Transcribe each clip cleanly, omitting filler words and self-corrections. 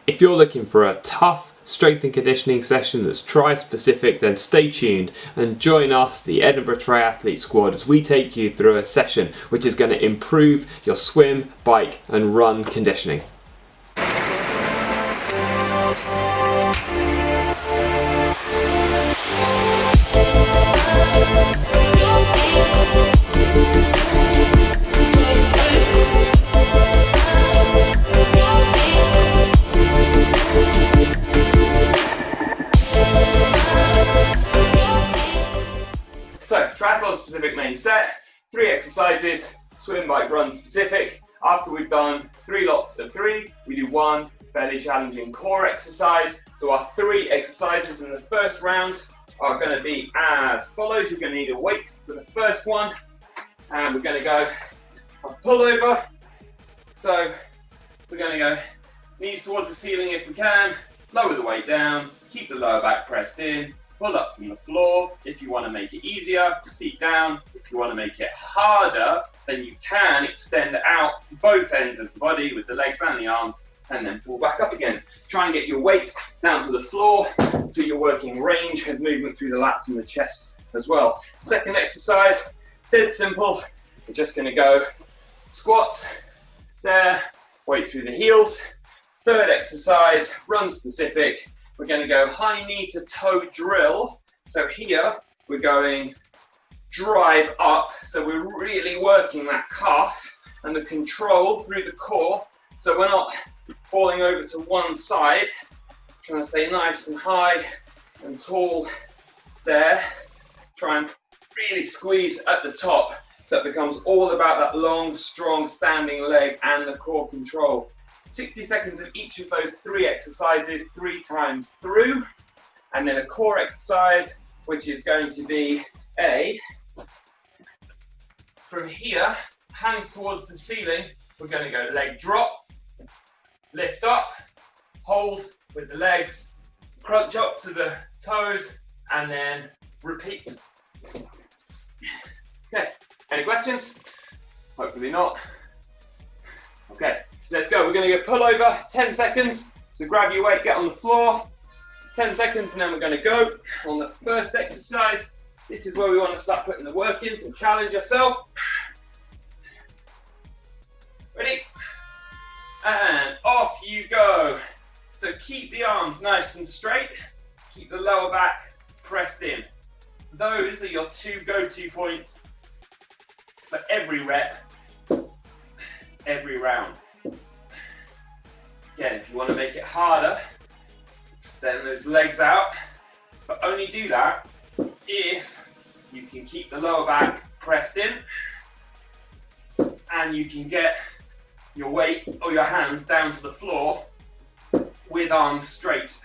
If you're looking for a tough strength and conditioning session that's tri-specific, then stay tuned and join us, the Edinburgh Triathlete squad, as we take you through a session which is going to improve your swim, bike and run conditioning. So, triathlon specific main set, 3 exercises, swim, bike, run specific. After we've done 3 lots of 3, we do 1 fairly challenging core exercise. So our 3 exercises in the first round are going to be as follows. You're going to need a weight for the first one, and we're going to go a pullover. So we're going to go knees towards the ceiling if we can, lower the weight down, keep the lower back pressed in, pull up from the floor. If you want to make it easier, feet down. If you want to make it harder, then you can extend out both ends of the body with the legs and the arms, and then pull back up again. Try and get your weight down to the floor so you're working range of movement through the lats and the chest as well. Second exercise, dead simple. We're just going to go squats there, weight through the heels. Third exercise, run specific. We're going to go high knee to toe drill. So here we're going drive up. So we're really working that calf and the control through the core. So we're not falling over to one side. Trying to stay nice and high and tall there. Try and really squeeze at the top. So it becomes all about that long, strong standing leg and the core control. 60 seconds of each of those 3 exercises, 3 times through, and then a core exercise, which is going to be from here, hands towards the ceiling, we're going to go leg drop, lift up, hold with the legs, crunch up to the toes, and then repeat. Okay, any questions? Hopefully not. Okay. Let's go. We're going to go pull over, 10 seconds. So grab your weight, get on the floor, 10 seconds, and then we're going to go on the first exercise. This is where we want to start putting the work in, so challenge yourself. Ready? And off you go. So keep the arms nice and straight. Keep the lower back pressed in. Those are your 2 go-to points for every rep, every round. Again, if you want to make it harder, extend those legs out, but only do that if you can keep the lower back pressed in and you can get your weight or your hands down to the floor with arms straight.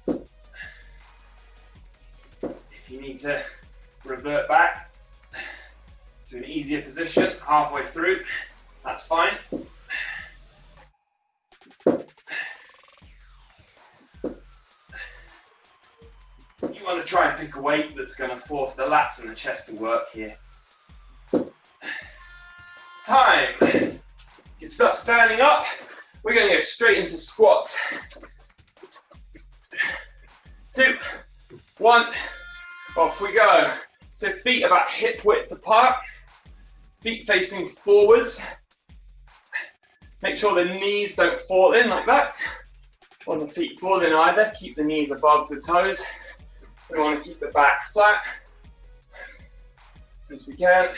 If you need to revert back to an easier position halfway through, that's fine. You want to try and pick a weight that's going to force the lats and the chest to work here. Time. You can start standing up. We're going to go straight into squats. 2, 1, off we go. So feet about hip width apart, feet facing forwards. Make sure the knees don't fall in like that, or the feet fall in either. Keep the knees above the toes. We want to keep the back flat as we can.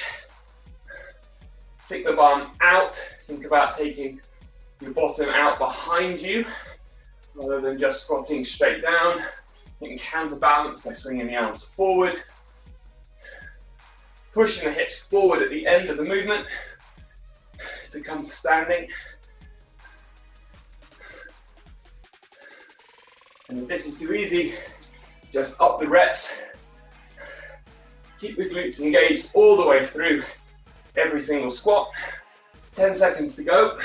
Stick the bum out. Think about taking your bottom out behind you rather than just squatting straight down. You can counterbalance by swinging the arms forward. Pushing the hips forward at the end of the movement to come to standing. And if this is too easy, just up the reps. Keep the glutes engaged all the way through every single squat. 10 seconds to go.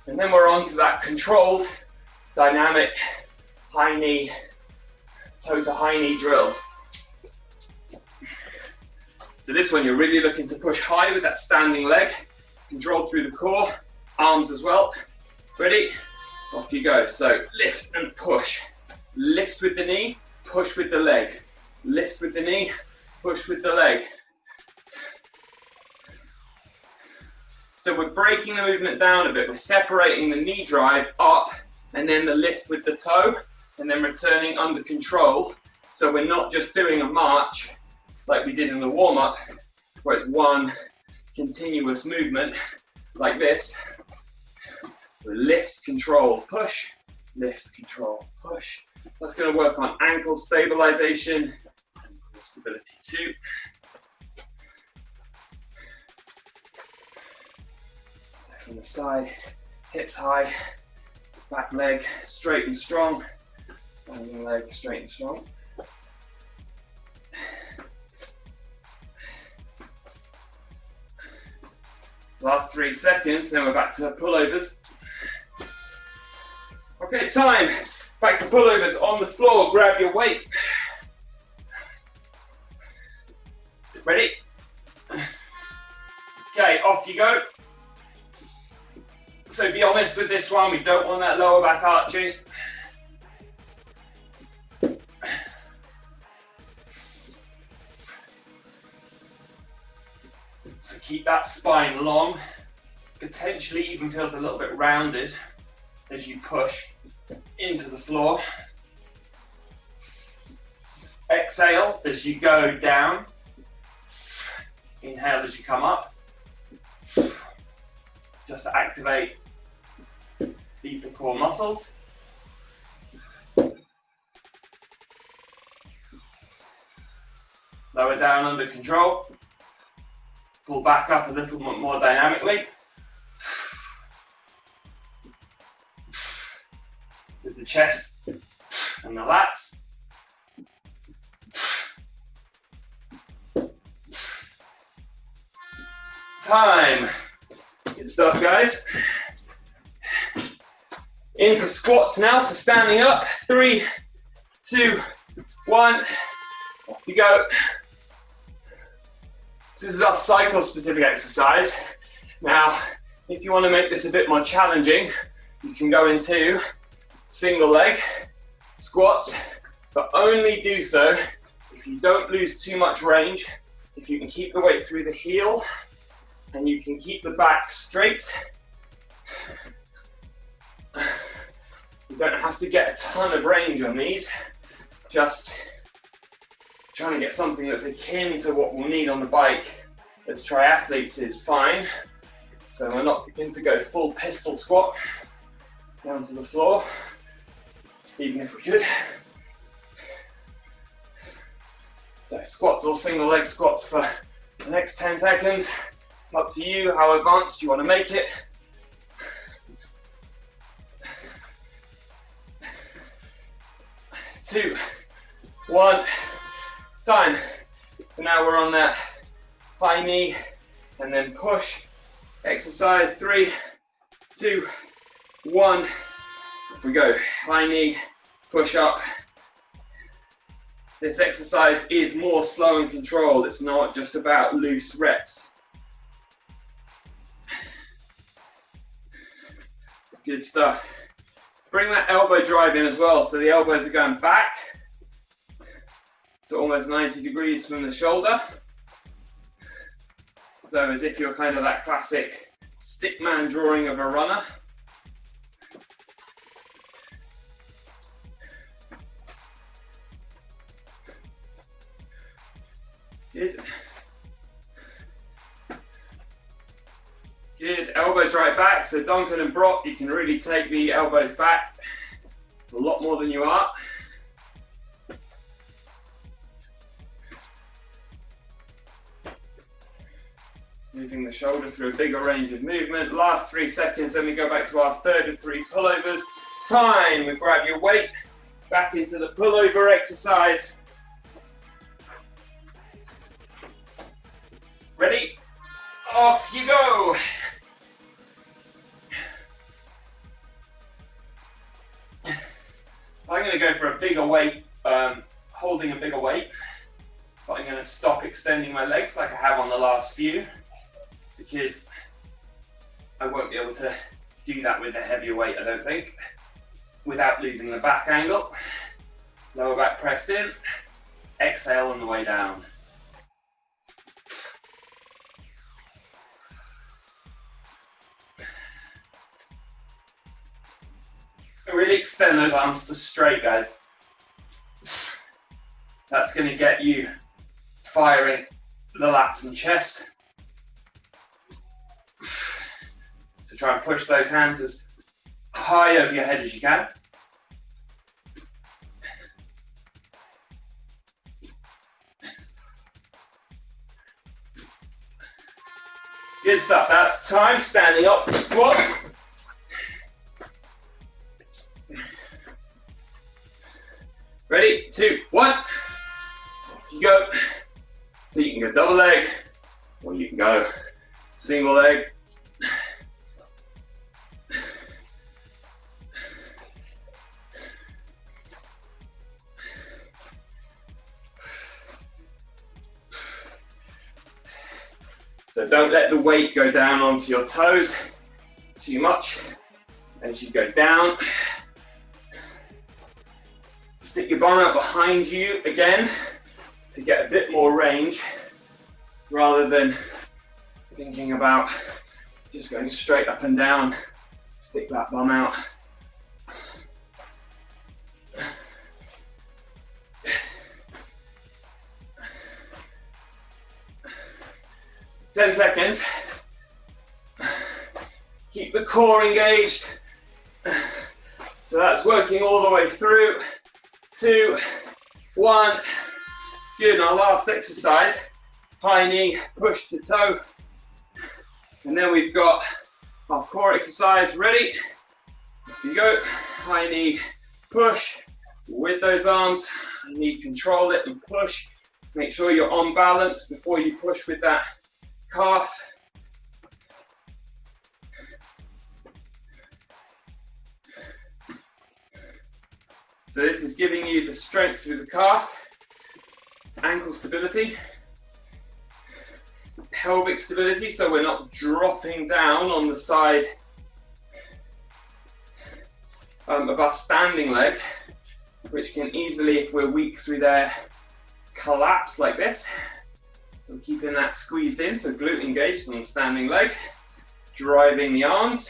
And then we're on to that controlled, dynamic, high knee, toe to high knee drill. So this one, you're really looking to push high with that standing leg. control through the core, arms as well. Ready? Off you go. So lift and push. Lift with the knee, push with the leg. Lift with the knee, push with the leg. So we're breaking the movement down a bit. We're separating the knee drive up and then the lift with the toe and then returning under control. So we're not just doing a march like we did in the warm-up where it's one continuous movement like this. Lift, control, push, lift, control, push. That's going to work on ankle stabilization, ankle stability too. So from the side, hips high, back leg straight and strong, standing leg straight and strong. Last 3 seconds, then we're back to pullovers. Okay, time. Back to pullovers on the floor. Grab your weight. Ready? Okay, off you go. So be honest with this one. We don't want that lower back arching. So keep that spine long. Potentially even feels a little bit rounded as you push into the floor. Exhale as you go down. Inhale as you come up. Just to activate deeper core muscles. Lower down under control. Pull back up a little bit more dynamically. With the chest and the lats. Time. Good stuff, guys. Into squats now, so standing up. 3, 2, 1. Off you go. So this is our cycle specific exercise. Now, if you want to make this a bit more challenging, you can go into single leg squats, but only do so if you don't lose too much range, if you can keep the weight through the heel and you can keep the back straight. You don't have to get a ton of range on these, just trying to get something that's akin to what we'll need on the bike as triathletes is fine. So we're not looking to go full pistol squat down to the floor, even if we could. So squats or single leg squats for the next 10 seconds. Up to you how advanced you want to make it. Two, 1, time. So now we're on that high knee and then push exercise. 3, 2, 1. Off we go. High knee, push up. This exercise is more slow and controlled. It's not just about loose reps. Good stuff. Bring that elbow drive in as well, so the elbows are going back to almost 90 degrees from the shoulder. So as if you're kind of that classic stickman drawing of a runner. Good. Good, elbows right back. So Duncan and Brock, you can really take the elbows back a lot more than you are. Moving the shoulder through a bigger range of movement. Last 3 seconds, then we go back to our third of 3 pullovers. Time, we grab your weight back into the pullover exercise. Ready? Off you go. So I'm going to go for a bigger weight, holding a bigger weight, but I'm going to stop extending my legs like I have on the last few, because I won't be able to do that with a heavier weight, I don't think, without losing the back angle. Lower back pressed in, exhale on the way down. Really extend those arms to straight, guys. That's going to get you firing the lats and chest. So try and push those hands as high over your head as you can. Good stuff. That's time. Standing up for squats. Ready? 2, 1. Off you go. So you can go double leg, or you can go single leg. So don't let the weight go down onto your toes too much as you go down. Stick your bum out behind you again to get a bit more range rather than thinking about just going straight up and down. Stick that bum out. Ten seconds. Keep the core engaged. So that's working all the way through. 2, 1. Good. Our last exercise, high knee, push to toe. And then we've got our core exercise ready. Off you go. High knee, push with those arms. You need to control it and push. Make sure you're on balance before you push with that calf. So this is giving you the strength through the calf, ankle stability, pelvic stability, so we're not dropping down on the side of our standing leg, which can easily, if we're weak through there, collapse like this. So keeping that squeezed in, so glute engaged on the standing leg, driving the arms,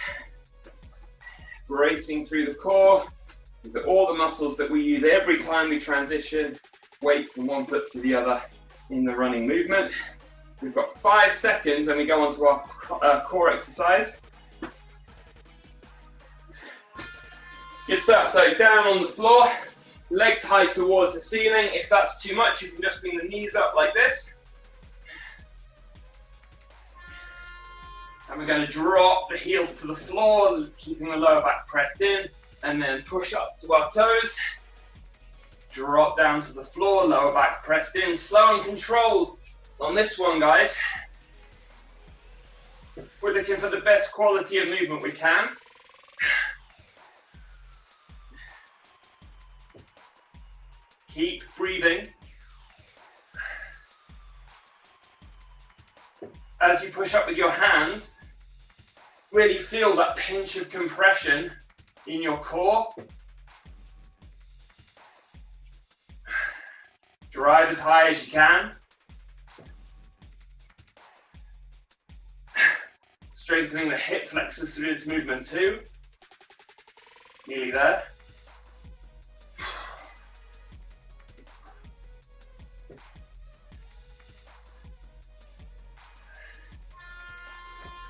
bracing through the core. These are all the muscles that we use every time we transition weight from one foot to the other in the running movement. We've got 5 seconds and we go on to our core exercise. Good stuff, so down on the floor, legs high towards the ceiling. If that's too much, you can just bring the knees up like this. And we're going to drop the heels to the floor, keeping the lower back pressed in, and then push up to our toes. Drop down to the floor, lower back pressed in, slow and controlled on this one, guys. We're looking for the best quality of movement we can. Keep breathing. As you push up with your hands, really feel that pinch of compression in your core. Drive as high as you can. Strengthening the hip flexors through this movement too. Nearly there.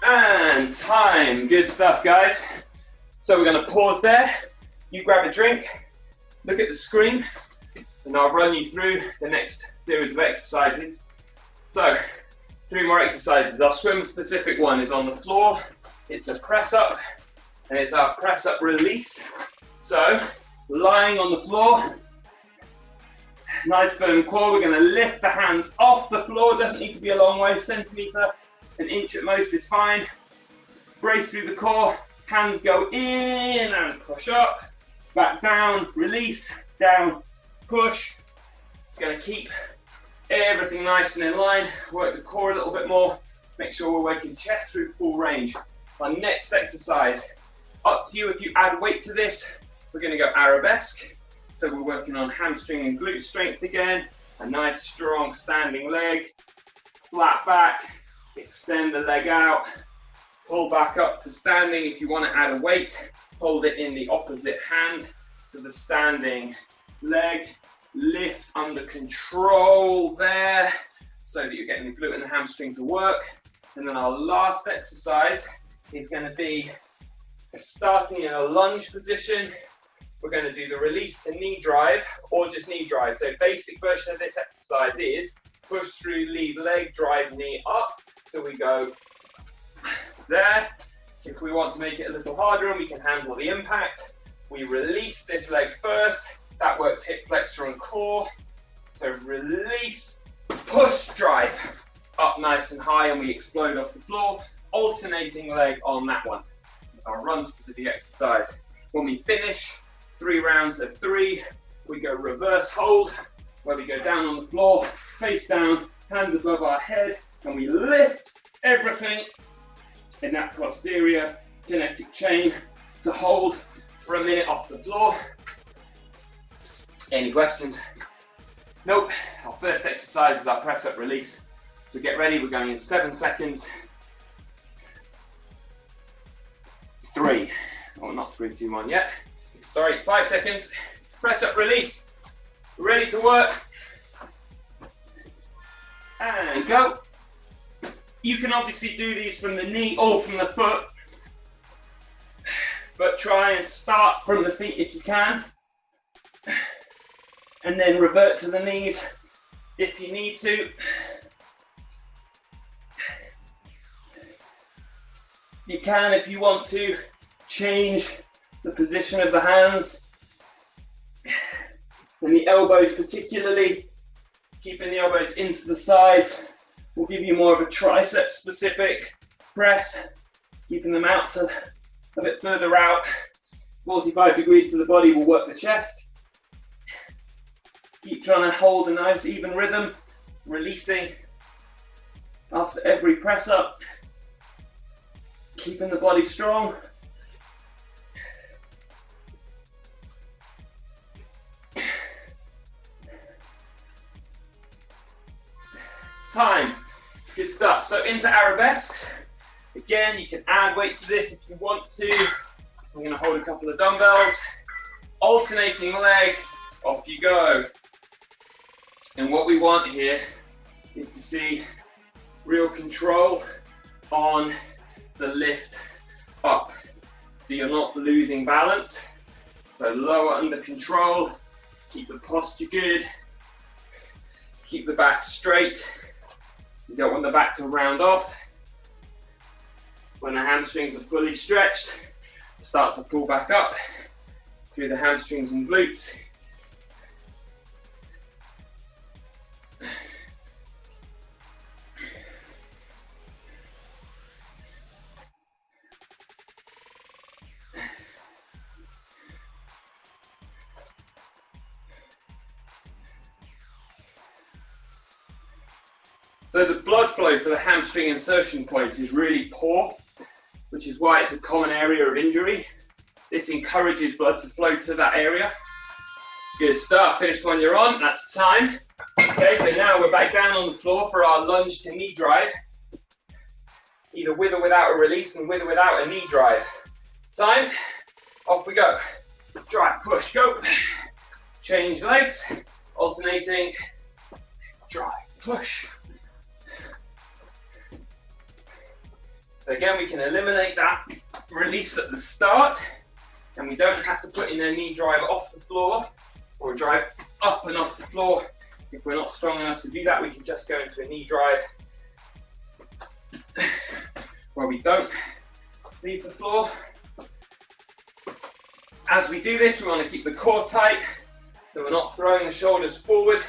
And time. Good stuff, guys. So we're going to pause there. You grab a drink, look at the screen, and I'll run you through the next series of exercises. So, 3 more exercises. Our swim specific one is on the floor. It's a press up, and it's our press up release. So, lying on the floor, nice firm core. We're going to lift the hands off the floor. Doesn't need to be a long way, centimetre, an inch at most is fine. Brace through the core, hands go in and push up, back down, release, down, push. It's going to keep everything nice and in line. Work the core a little bit more. Make sure we're working chest through full range. Our next exercise, up to you if you add weight to this. We're going to go arabesque. So we're working on hamstring and glute strength again. A nice strong standing leg, flat back, extend the leg out, pull back up to standing. If you want to add a weight, hold it in the opposite hand to the standing leg, lift under control there so that you're getting the glute and the hamstring to work. And then our last exercise is going to be starting in a lunge position. We're going to do the release to knee drive or just knee drive. So basic version of this exercise is push through, lead leg, drive knee up. So we go there. If we want to make it a little harder and we can handle the impact, we release this leg first. That works hip flexor and core. So release, push, drive up nice and high, and we explode off the floor. Alternating leg on that one. It's our run specific exercise. When we finish 3 rounds of 3, we go reverse hold, where we go down on the floor, face down, hands above our head, and we lift everything in that posterior kinetic chain to hold for a minute off the floor. Any questions? Nope. Our first exercise is our press up release. So get ready, we're going in 7 seconds. 3. Oh, not 3, 2, 1 yet. Sorry, 5 seconds. Press up release. Ready to work. And go. You can obviously do these from the knee or from the foot, but try and start from the feet if you can, and then revert to the knees if you need to. You can, if you want to, change the position of the hands and the elbows, particularly keeping the elbows into the sides will give you more of a tricep specific press, keeping them out to a bit further out. 45 degrees to the body will work the chest. Keep trying to hold a nice even rhythm, releasing after every press up, keeping the body strong. Time. Good stuff. So into arabesques. Again, you can add weight to this if you want to. I'm going to hold a couple of dumbbells. Alternating leg, off you go. And what we want here is to see real control on the lift up. So you're not losing balance. So lower under control. Keep the posture good. Keep the back straight. You don't want the back to round off. When the hamstrings are fully stretched, start to pull back up through the hamstrings and glutes. So the blood flow to the hamstring insertion points is really poor, which is why it's a common area of injury. This encourages blood to flow to that area. Good stuff. Finished when you're on. That's time. Okay, so now we're back down on the floor for our lunge to knee drive. Either with or without a release, and with or without a knee drive. Time. Off we go. Drive, push, go. Change legs. Alternating. Drive, push. So again, we can eliminate that release at the start, and we don't have to put in a knee drive off the floor or drive up and off the floor. If we're not strong enough to do that, we can just go into a knee drive where we don't leave the floor. As we do this, we want to keep the core tight, so we're not throwing the shoulders forward.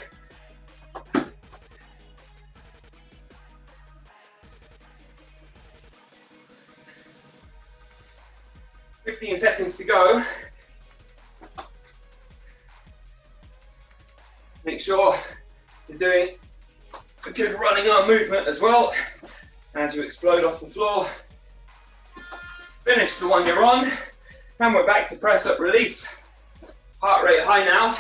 15 seconds to go. Make sure you're doing a good running arm movement as well as you explode off the floor. Finish the one you're on, and we're back to press up release. Heart rate high now.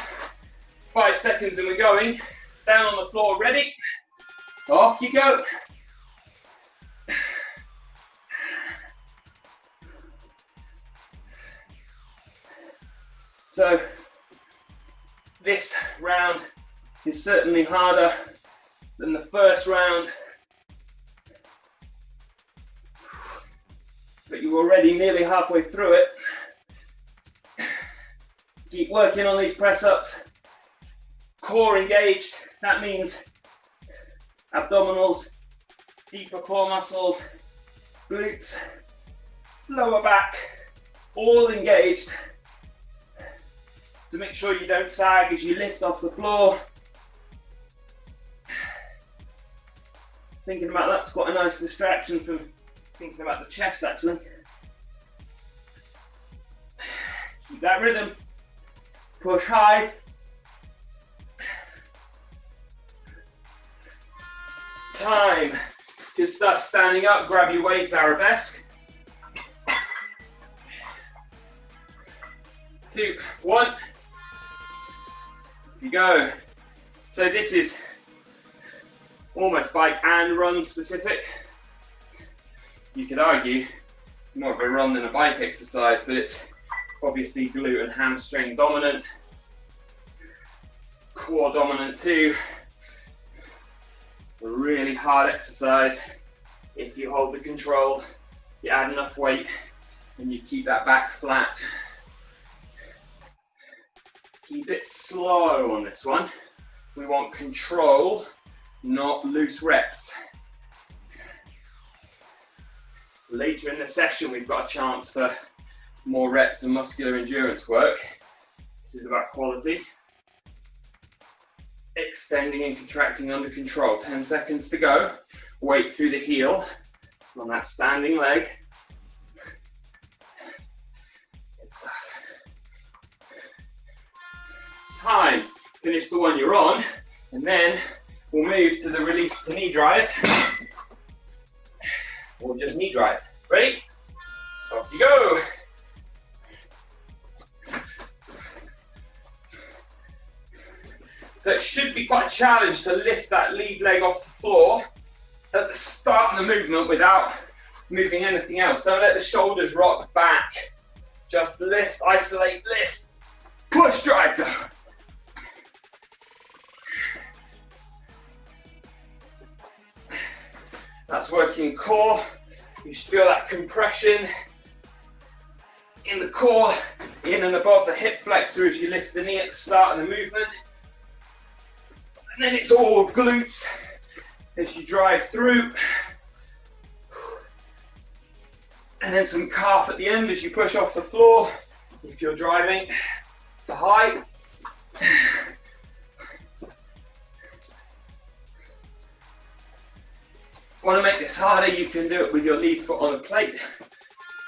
5 seconds and we're going. Down on the floor, ready? Off you go. So this round is certainly harder than the first round, but you're already nearly halfway through it. Keep working on these press-ups. Core engaged, that means abdominals, deeper core muscles, glutes, lower back, all engaged, to make sure you don't sag as you lift off the floor. Thinking about that's quite a nice distraction from thinking about the chest actually. Keep that rhythm. Push high. Time. Good stuff. Standing up, grab your weights, arabesque. 2, 1. You go. So this is almost bike and run specific. You could argue it's more of a run than a bike exercise, but it's obviously glute and hamstring dominant, core dominant too. A really hard exercise. If you hold the control, you add enough weight and you keep that back flat. Keep it slow on this one. We want control, not loose reps. Later in the session, we've got a chance for more reps and muscular endurance work. This is about quality. Extending and contracting under control. 10 seconds to go. Weight through the heel on that standing leg. Good stuff. Time. Finish the one you're on, and then we'll move to the release to knee drive, or just knee drive. Ready? Off you go. So it should be quite a challenge to lift that lead leg off the floor at the start of the movement without moving anything else. Don't let the shoulders rock back. Just lift, isolate, lift, push, drive, go. That's working core. You should feel that compression in the core, in and above the hip flexor as you lift the knee at the start of the movement. And then it's all glutes as you drive through. And then some calf at the end as you push off the floor if you're driving to high. Want to make this harder, you can do it with your lead foot on a plate.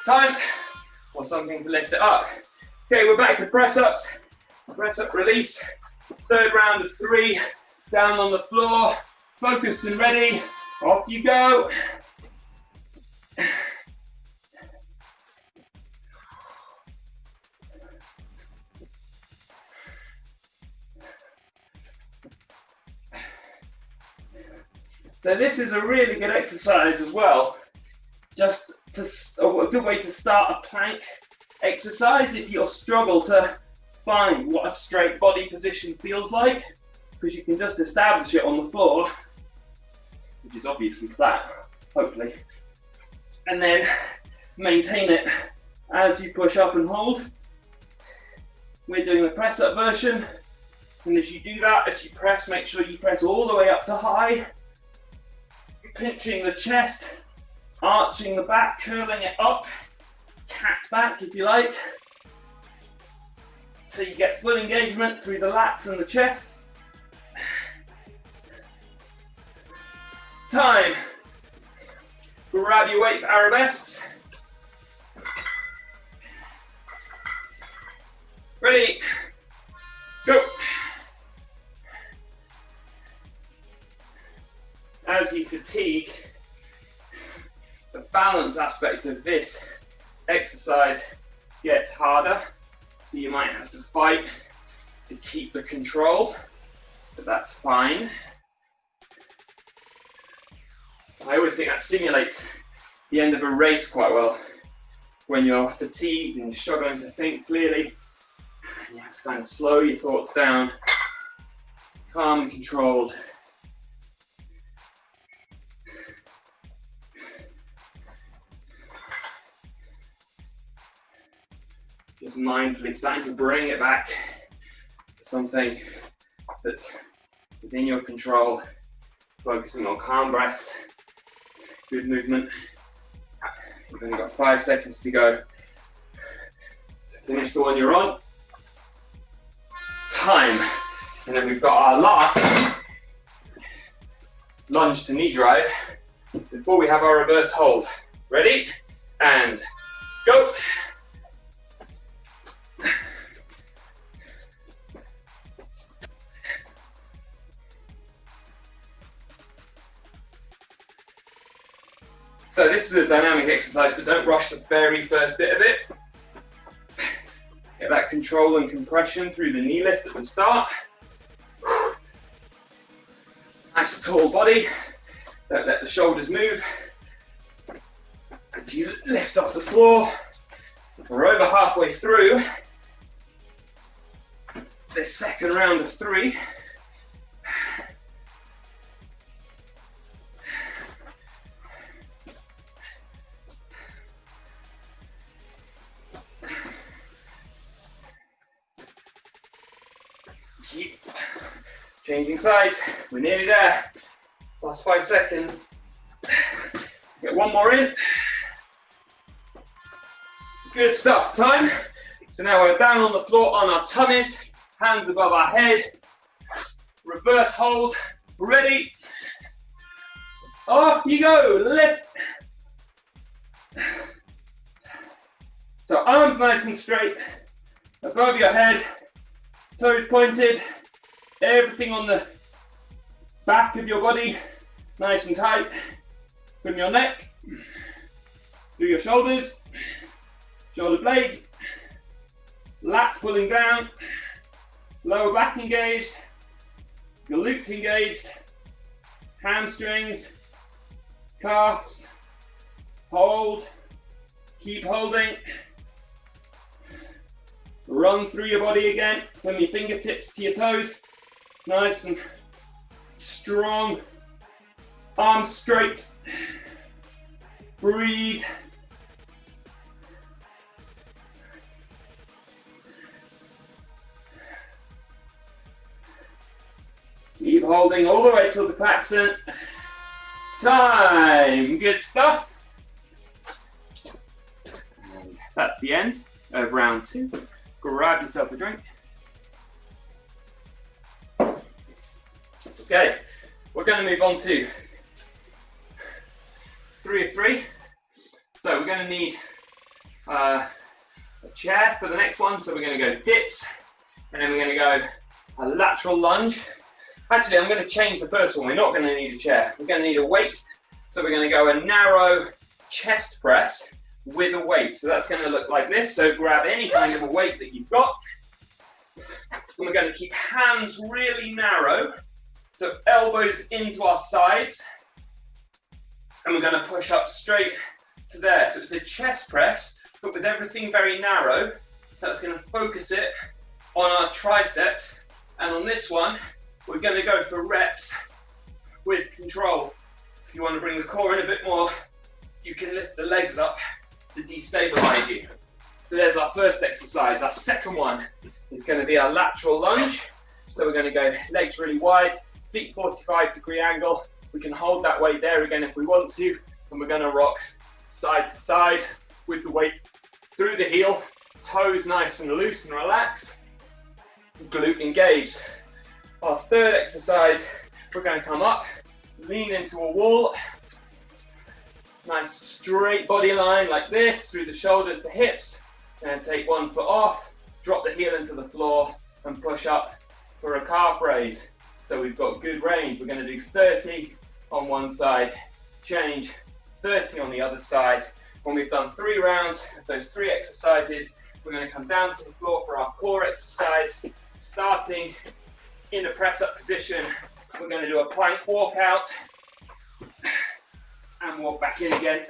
Time, or something to lift it up. Okay, we're back to press-ups. Press-up release. 3rd round of 3. Down on the floor. Focused and ready. Off you go. So this is a really good exercise as well. Just a good way to start a plank exercise if you struggle to find what a straight body position feels like, because you can just establish it on the floor, which is obviously flat, hopefully, and then maintain it as you push up and hold. We're doing the press up version, and as you do that, as you press, make sure you press all the way up to high, pinching the chest, arching the back, curling it up, cat back if you like, so you get full engagement through the lats and the chest. Time. Grab your weight for arabesques. Ready, go. As you fatigue, the balance aspect of this exercise gets harder, so you might have to fight to keep the control, but that's fine. I always think that simulates the end of a race quite well. When you're fatigued and you're struggling to think clearly, you have to kind of slow your thoughts down, calm and controlled. Just mindfully starting to bring it back to something that's within your control, focusing on calm breaths, good movement. You've only got 5 seconds to go to finish the one you're on. Time. And then we've got our last lunge to knee drive before we have our reverse hold. Ready? And go. So this is a dynamic exercise, but don't rush the very first bit of it. Get that control and compression through the knee lift at the start. Nice tall body. Don't let the shoulders move. As you lift off the floor, we're over halfway through this second round of 3. Keep changing sides. We're nearly there. Last 5 seconds. Get one more in. Good stuff. Time. So now we're down on the floor on our tummies, hands above our head. Reverse hold. Ready. Off you go. Lift. So arms nice and straight above your head. Toes pointed, everything on the back of your body, nice and tight, from your neck, through your shoulders, shoulder blades, lats pulling down, lower back engaged, glutes engaged, hamstrings, calves, hold, keep holding. Run through your body again, from your fingertips to your toes. Nice and strong. Arms straight. Breathe. Keep holding all the way till the Paxson. Time. Good stuff. And that's the end of round 2. Grab yourself a drink. Okay, we're going to move on to 3 of 3. So we're going to need a chair for the next one. So we're going to go dips, and then we're going to go a lateral lunge. Actually, I'm going to change the first one. We're not going to need a chair. We're going to need a weight. So we're going to go a narrow chest press with a weight. So that's going to look like this. So grab any kind of a weight that you've got. And we're going to keep hands really narrow. So elbows into our sides. And we're going to push up straight to there. So it's a chest press, but with everything very narrow. That's going to focus it on our triceps. And on this one, we're going to go for reps with control. If you want to bring the core in a bit more, you can lift the legs up to destabilize you. So there's our first exercise. Our second one is going to be our lateral lunge. So we're going to go legs really wide, feet 45-degree angle. We can hold that weight there again if we want to, and we're going to rock side to side with the weight through the heel, toes nice and loose and relaxed, glute engaged. Our third exercise, we're going to come up, lean into a wall, nice straight body line like this, through the shoulders to hips, and take one foot off, drop the heel into the floor, and push up for a calf raise. So we've got good range. We're going to do 30 on one side, change 30 on the other side. When we've done 3 rounds of those 3 exercises, we're going to come down to the floor for our core exercise. Starting in the press up position, we're going to do a plank walk out and walk back in again.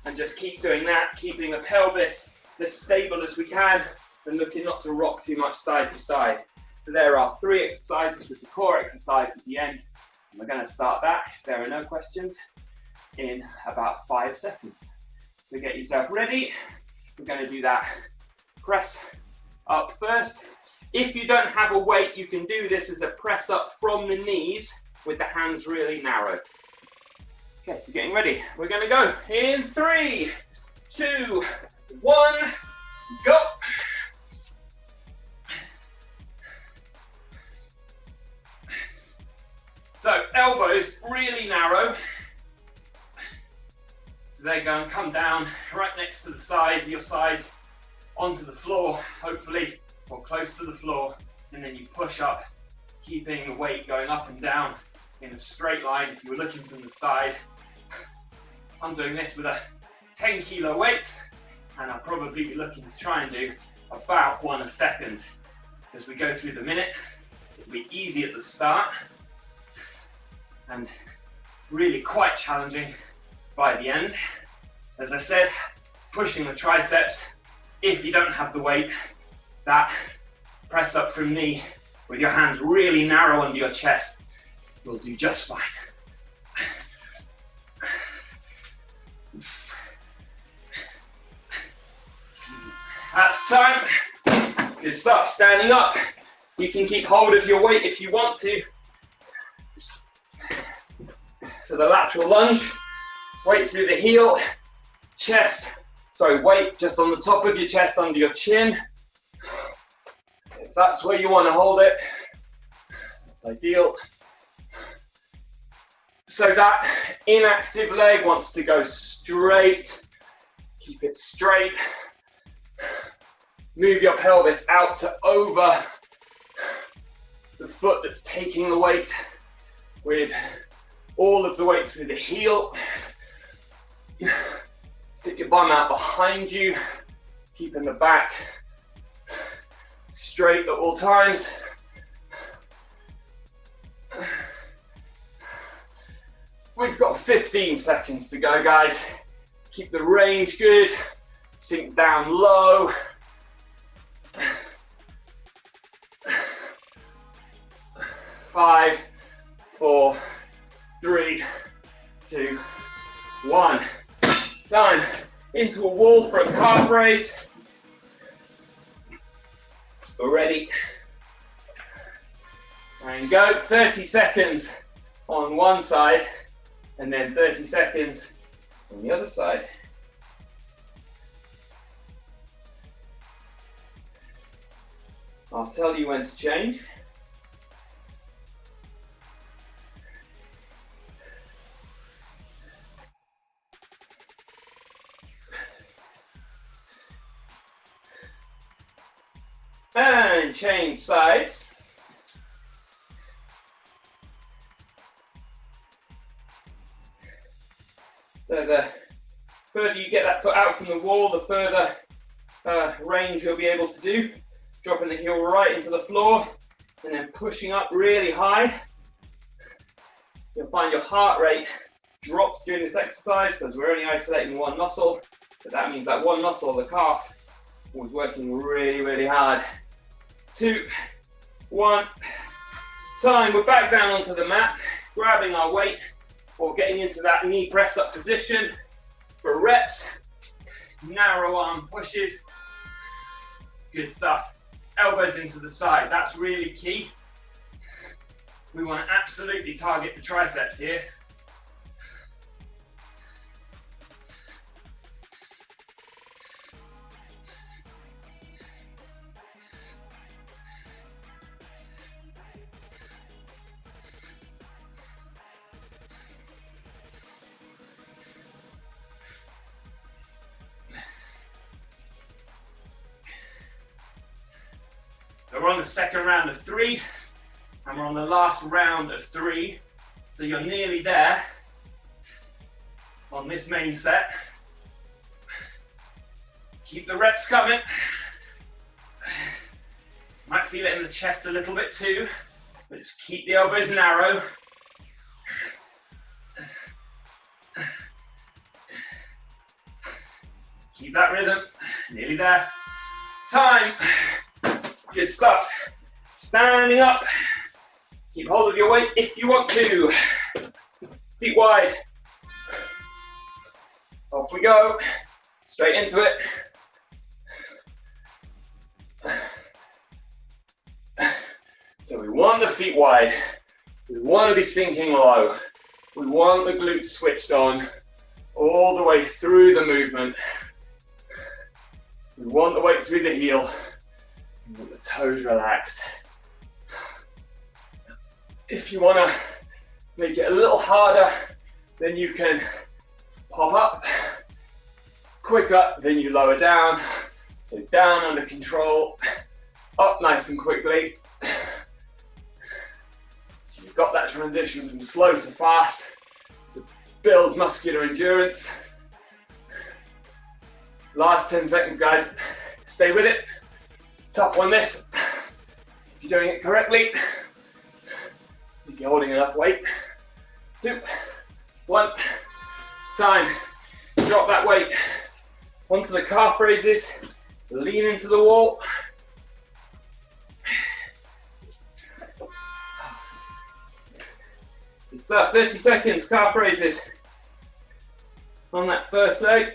And just keep doing that, keeping the pelvis as stable as we can and looking not to rock too much side to side. So there are 3 exercises with the core exercise at the end. And we're going to start that, if there are no questions, in about 5 seconds. So get yourself ready. We're going to do that press up first. If you don't have a weight, you can do this as a press up from the knees with the hands really narrow. Okay, so getting ready. We're going to go in 3, 2, 1, go. So elbows really narrow. So they're going to come down right next to the side of your sides onto the floor, hopefully, or close to the floor. And then you push up, keeping the weight going up and down in a straight line if you were looking from the side. I'm doing this with a 10 kilo weight, and I'll probably be looking to try and do about 1 a second. As we go through the minute, it'll be easy at the start and really quite challenging by the end. As I said, pushing the triceps. If you don't have the weight, that press up from knee with your hands really narrow under your chest will do just fine. That's time. Good stuff. Standing up. You can keep hold of your weight if you want to. For the lateral lunge, weight through the heel, chest. Sorry, weight just on the top of your chest, under your chin. If that's where you want to hold it, that's ideal. So that inactive leg wants to go straight. Keep it straight. Move your pelvis out to over the foot that's taking the weight, with all of the weight through the heel. Stick your bum out behind you, keeping the back straight at all times. We've got 15 seconds to go, guys. Keep the range good, sink down low. 5, 4, 3, 2, 1. Time. Into a wall for a calf raise. We're ready. And go. 30 seconds on one side, and then 30 seconds on the other side. I'll tell you when to change. And change sides. So the further you get that foot out from the wall, the further range you'll be able to do. Dropping the heel right into the floor and then pushing up really high. You'll find your heart rate drops during this exercise because we're only isolating one muscle, but that means that one muscle, the calf, was working really, really hard. 2, 1, time. We're back down onto the mat, grabbing our weight or getting into that knee press up position for reps. Narrow arm pushes. Good stuff. Elbows into the side. That's really key. We want to absolutely target the triceps here. So we're on the second round of 3, and we're on the last round of 3. So you're nearly there on this main set. Keep the reps coming. Might feel it in the chest a little bit too, but just keep the elbows narrow. Keep that rhythm, nearly there. Time. Good stuff. Standing up. Keep hold of your weight if you want to. Feet wide. Off we go. Straight into it. So we want the feet wide. We want to be sinking low. We want the glutes switched on all the way through the movement. We want the weight through the heel. We want the toes relaxed. If you want to make it a little harder, then you can pop up. Quicker, then you lower down. So down under control, up nice and quickly. So you've got that transition from slow to fast to build muscular endurance. Last 10 seconds, guys. Stay with it. Tough one, this. If you're doing it correctly, if you're holding enough weight. 2, 1, time. Drop that weight onto the calf raises. Lean into the wall. Good stuff. 30 seconds, calf raises on that first leg.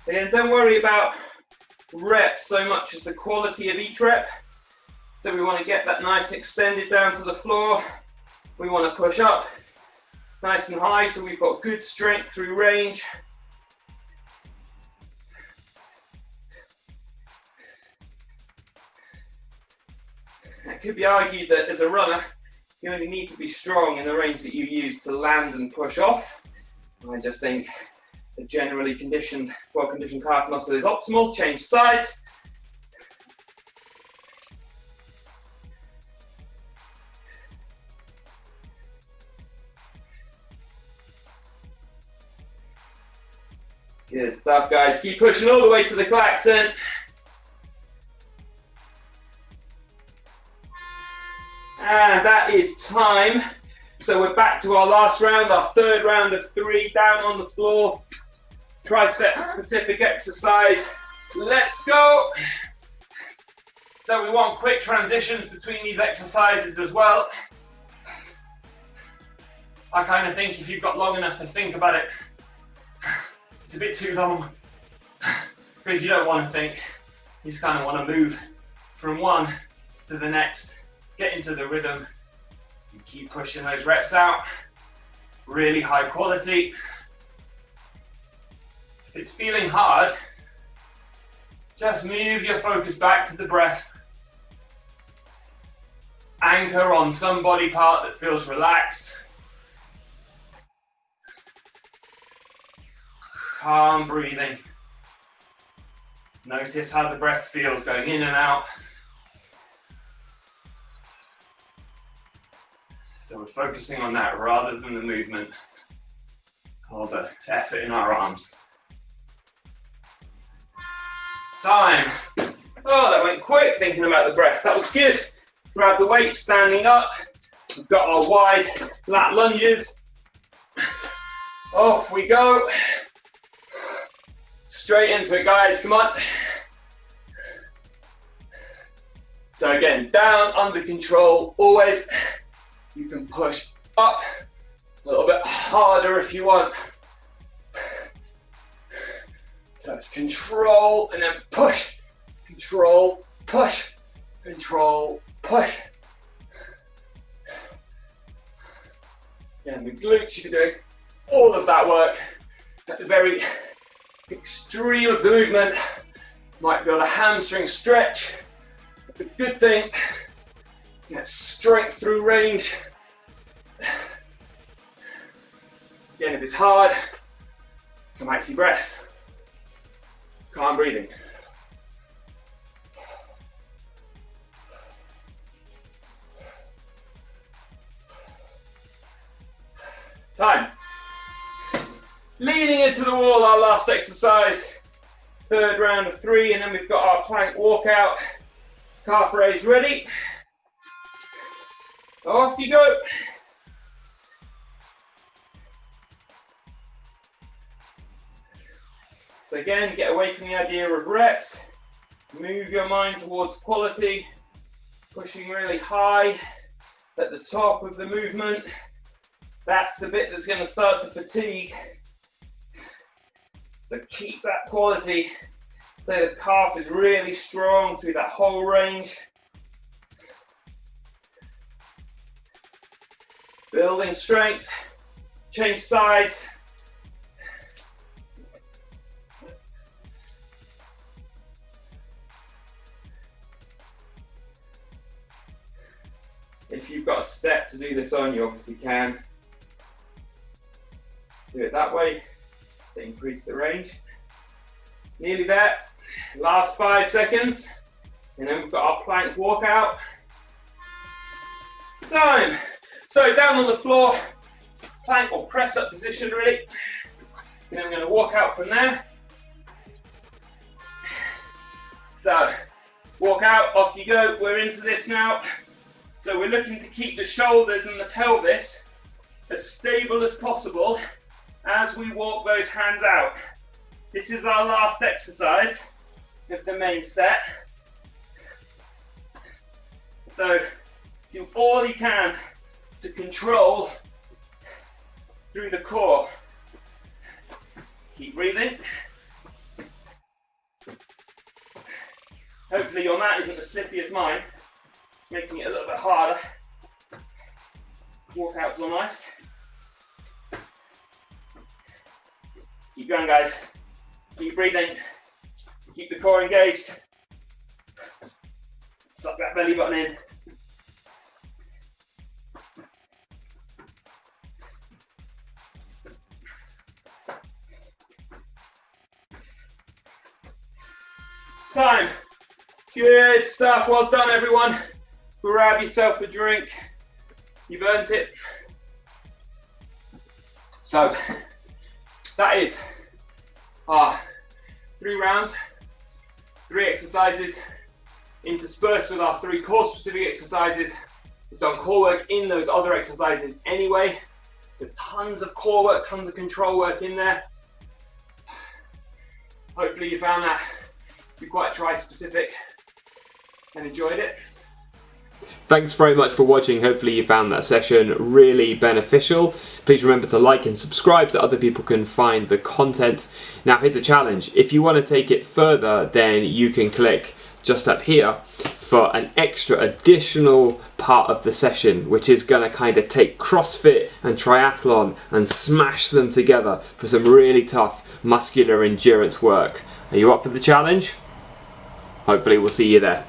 Again, don't worry about reps so much as the quality of each rep. So we want to get that nice extended down to the floor. We want to push up nice and high so we've got good strength through range. It could be argued that as a runner, you only need to be strong in the range that you use to land and push off. I just think a generally conditioned, well-conditioned calf muscle is optimal. Change sides. Good stuff, guys. Keep pushing all the way to the klaxon. And that is time. So we're back to our last round, our third round of 3, down on the floor. Tricep specific exercise. Let's go. So we want quick transitions between these exercises as well. I kind of think if you've got long enough to think about it, it's a bit too long because you don't want to think. You just kind of want to move from one to the next, get into the rhythm, and keep pushing those reps out. Really high quality. If it's feeling hard, just move your focus back to the breath. Anchor on some body part that feels relaxed. Calm breathing. Notice how the breath feels going in and out. So we're focusing on that rather than the movement or the effort in our arms. Time. Oh, that went quick thinking about the breath. That was good. Grab the weight, standing up. We've got our wide lat lunges. Off we go. Straight into it, guys, come on. So again, down, under control, always. You can push up a little bit harder if you want. So it's control and then push, control, push, control, push. And the glutes, you can do all of that work at the very extreme of the movement. Might feel a hamstring stretch. It's a good thing. Get strength through range. Again, if it's hard, come back to your breath. Calm breathing. Time. Leaning into the wall, our last exercise. Third round of 3, and then we've got our plank walkout. Calf raise ready. Off you go. So again, get away from the idea of reps. Move your mind towards quality. Pushing really high at the top of the movement. That's the bit that's going to start to fatigue. So keep that quality. So the calf is really strong through that whole range. Building strength. Change sides. If you've got a step to do this on, you obviously can do it that way to increase the range. Nearly there. Last 5 seconds. And then we've got our plank walkout. Time. So down on the floor, plank or press up position really. And then I'm going to walk out from there. So walk out, off you go. We're into this now. So we're looking to keep the shoulders and the pelvis as stable as possible as we walk those hands out. This is our last exercise of the main set. So do all you can to control through the core. Keep breathing. Hopefully your mat isn't as slippy as mine, making it a little bit harder. Walkouts are nice. Keep going, guys. Keep breathing. Keep the core engaged. Suck that belly button in. Time. Good stuff. Well done, everyone. Grab yourself a drink. You've earned it. So that is our 3 rounds, 3 exercises, interspersed with our 3 core specific exercises. We've done core work in those other exercises anyway. There's tons of core work, tons of control work in there. Hopefully you found that to be quite tri-specific and enjoyed it. Thanks very much for watching. Hopefully you found that session really beneficial. Please remember to like and subscribe so other people can find the content. Now here's a challenge. If you want to take it further, then you can click just up here for an extra additional part of the session, which is going to kind of take CrossFit and triathlon and smash them together for some really tough muscular endurance work. Are you up for the challenge? Hopefully we'll see you there.